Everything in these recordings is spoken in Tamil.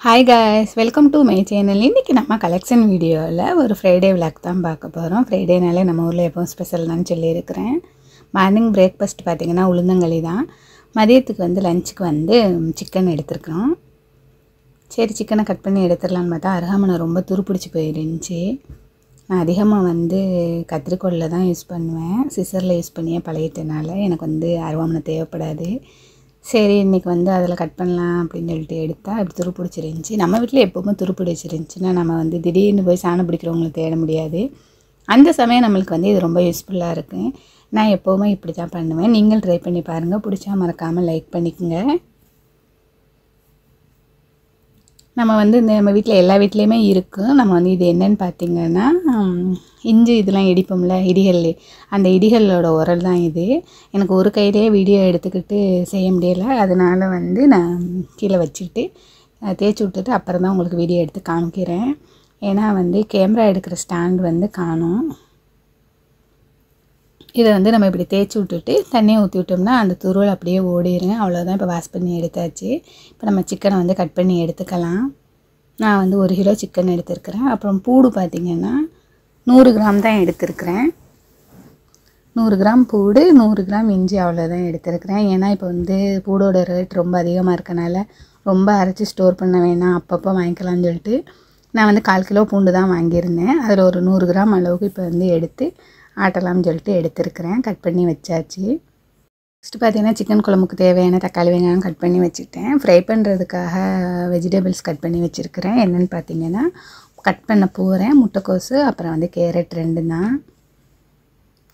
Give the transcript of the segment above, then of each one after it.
Hi guys, welcome to my channel. இன்னைக்கு நம்ம கலெக்ஷன் வீடியோவில் ஒரு ஃப்ரைடே விளாக் தான் பார்க்க போகிறோம். ஃப்ரைடேனாலே நம்ம ஊரில் எப்பவும் ஸ்பெஷல் தான் சொல்லியிருக்கிறேன். மார்னிங் பிரேக்ஃபாஸ்ட் பார்த்திங்கன்னா உளுந்தங்களி தான். மதியத்துக்கு வந்து லஞ்சுக்கு வந்து சிக்கன் எடுத்துருக்குறோம். சரி சிக்கனை கட் பண்ணி எடுத்துடலான்னு பார்த்தா அருகாமனை ரொம்ப துருப்பிடிச்சி போயிருந்துச்சு. நான் அதிகமாக வந்து கத்திரிக்கோலில் தான் யூஸ் பண்ணுவேன். சிசரில் யூஸ் பண்ணியே பழகிட்டனால எனக்கு வந்து அருவாமனை தேவைப்படாது. சரி இன்றைக்கி வந்து அதில் கட் பண்ணலாம் அப்படின்னு சொல்லிட்டு எடுத்தால் அப்படி துருப்பிடிச்சிருந்துச்சி. நம்ம வீட்டில் எப்போவுமே துருப்பிடிச்சிருந்துச்சின்னா நம்ம வந்து திடீர்னு போய் சாணம் பிடிக்கிறவங்களை தேட முடியாது. அந்த சமயம் நம்மளுக்கு வந்து இது ரொம்ப யூஸ்ஃபுல்லாக இருக்குது. நான் எப்போவுமே இப்படி தான் பண்ணுவேன். நீங்கள் ட்ரை பண்ணி பாருங்கள். பிடிச்சா மறக்காமல் லைக் பண்ணிக்கோங்க. நம்ம வந்து நம்ம வீட்டில் எல்லா வீட்லேயுமே இருக்குது. நம்ம வந்து இது என்னென்னு பார்த்திங்கன்னா இஞ்சி இதெல்லாம் இடிப்போம்ல இடிகள், அந்த இடிகளோட உரல் தான் இது. எனக்கு ஒரு கையிலேயே வீடியோ எடுத்துக்கிட்டு செய்ய முடியலை. அதனால் வந்து நான் கீழே வச்சுக்கிட்டு தேய்ச்சி விட்டுட்டு அப்புறம் தான் உங்களுக்கு வீடியோ எடுத்து காமிக்கிறேன். ஏன்னா வந்து கேமரா எடுக்கிற ஸ்டாண்ட் வந்து காணும். இதை வந்து நம்ம இப்படி தேய்ச்சி விட்டுட்டு தண்ணியை ஊற்றி விட்டோம்னா அந்த துருவல் அப்படியே ஓடிடுங்க. அவ்வளோதான். இப்போ வாஷ் பண்ணி எடுத்தாச்சு. இப்போ நம்ம சிக்கனை வந்து கட் பண்ணி எடுத்துக்கலாம். நான் வந்து 1 கிலோ சிக்கன் எடுத்துருக்கிறேன். அப்புறம் பூடு பார்த்திங்கன்னா 100 கிராம் தான் எடுத்துருக்கிறேன். 100 கிராம் பூடு, 100 கிராம் இஞ்சி அவ்வளோதான் எடுத்துருக்கிறேன். ஏன்னா இப்போ வந்து பூடோட ரேட் ரொம்ப அதிகமாக இருக்கனால ரொம்ப அரைச்சி ஸ்டோர் பண்ண வேணாம், அப்பப்போ வாங்கிக்கலாம்னு சொல்லிட்டு நான் வந்து 1/4 கிலோ பூண்டு தான் வாங்கியிருந்தேன். அதில் ஒரு 100 கிராம் அளவுக்கு இப்போ வந்து எடுத்து ஆட்டலாம்னு சொல்லிட்டு எடுத்துருக்கிறேன். கட் பண்ணி வச்சாச்சு. ஃபஸ்ட்டு பார்த்திங்கன்னா சிக்கன் குழம்புக்கு தேவையான தக்காளி வெங்காயம் கட் பண்ணி வச்சுட்டேன். ஃப்ரை பண்ணுறதுக்காக வெஜிடபிள்ஸ் கட் பண்ணி வச்சுருக்கிறேன். என்னென்னு பார்த்திங்கன்னா கட் பண்ண போகிறேன் முட்டைக்கோசு, அப்புறம் வந்து கேரட் 2 தான்.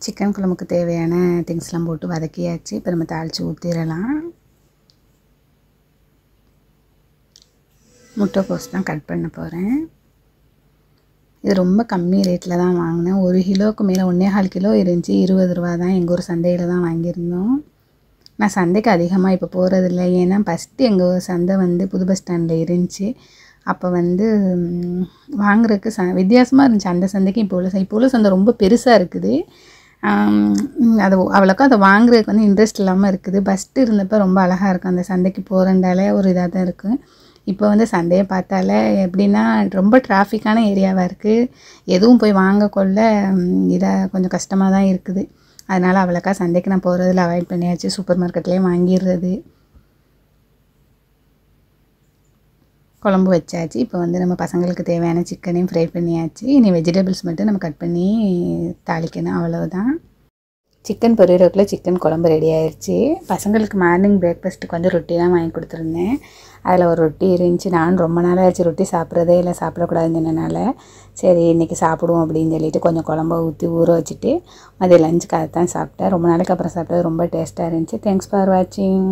சிக்கன் குழம்புக்கு தேவையான திங்ஸ்லாம் போட்டு வதக்கியாச்சு. இப்போ நம்ம தாளித்து ஊற்றிடலாம். முட்டைக்கோஸ் தான் கட் பண்ண போகிறேன். இது ரொம்ப கம்மி ரேட்டில் தான் வாங்கினேன். 1 கிலோவுக்கு மேலே 1.25 கிலோ இருந்துச்சு. 20 ரூபா தான். எங்கள் ஊர் சந்தையில் தான் வாங்கியிருந்தோம். நான் சந்தைக்கு அதிகமாக இப்போ போகிறதில்ல. ஏன்னா ஃபஸ்ட்டு எங்கள் சந்தை வந்து புது பஸ் ஸ்டாண்டில் இருந்துச்சு. அப்போ வந்து வாங்குறதுக்கு வித்தியாசமாக இருந்துச்சு அந்த சந்தைக்கு இப்போ உள்ள சந்தை ரொம்ப பெருசாக இருக்குது. அது அவ்வளோக்கா அதை வாங்குறதுக்கு வந்து இன்ட்ரெஸ்ட் இல்லாமல் இருக்குது. ஃபஸ்ட்டு இருந்தப்போ ரொம்ப அழகாக இருக்கும். அந்த சந்தைக்கு போகிறண்டாலே ஒரு இதாக தான் இருக்குது. இப்போ வந்து சந்தையை பார்த்தாலே எப்படின்னா ரொம்ப டிராஃபிக்கான ஏரியாவாக இருக்குது. எதுவும் போய் வாங்கக்கொள்ள இதாக கொஞ்சம் கஷ்டமாக தான் இருக்குது. அதனால் அவ்வளோக்கா சந்தைக்கு நான் போகிறதில் அவாய்ட் பண்ணியாச்சு. சூப்பர் மார்க்கெட்லேயே வாங்கிடுறது. குழம்பு வச்சாச்சு. இப்போ வந்து நம்ம பசங்களுக்கு தேவையான சிக்கனையும் ஃப்ரை பண்ணியாச்சு. இனி வெஜிடபிள்ஸ் மட்டும் நம்ம கட் பண்ணி தாளிக்கணும், அவ்வளோதான். சிக்கன் பொரியலுக்குள்ளே சிக்கன் குழம்பு ரெடி ஆயிடுச்சு. பசங்களுக்கு மார்னிங் பிரேக்ஃபாஸ்ட்டுக்கு வந்து ரொட்டி தான் வாங்கி கொடுத்துருந்தேன். அதில் ஒரு ரொட்டி இருந்துச்சு. நான் ரொம்ப நாளாக ஆச்சு ரொட்டி சாப்பிட்றதே இல்லை, சாப்பிடக்கூடாதுன்னு சொன்னனால சரி இன்றைக்கி சாப்பிடுவோம் அப்படின்னு சொல்லிட்டு கொஞ்சம் குழம்ப ஊற்றி ஊற வச்சுட்டு மதியம் லஞ்சுக்கு அதை தான் சாப்பிட்டேன். ரொம்ப நாளைக்கு அப்புறம் சாப்பிட்டது ரொம்ப டேஸ்ட்டாக இருந்துச்சு. தேங்க்ஸ் ஃபார் வாட்சிங்.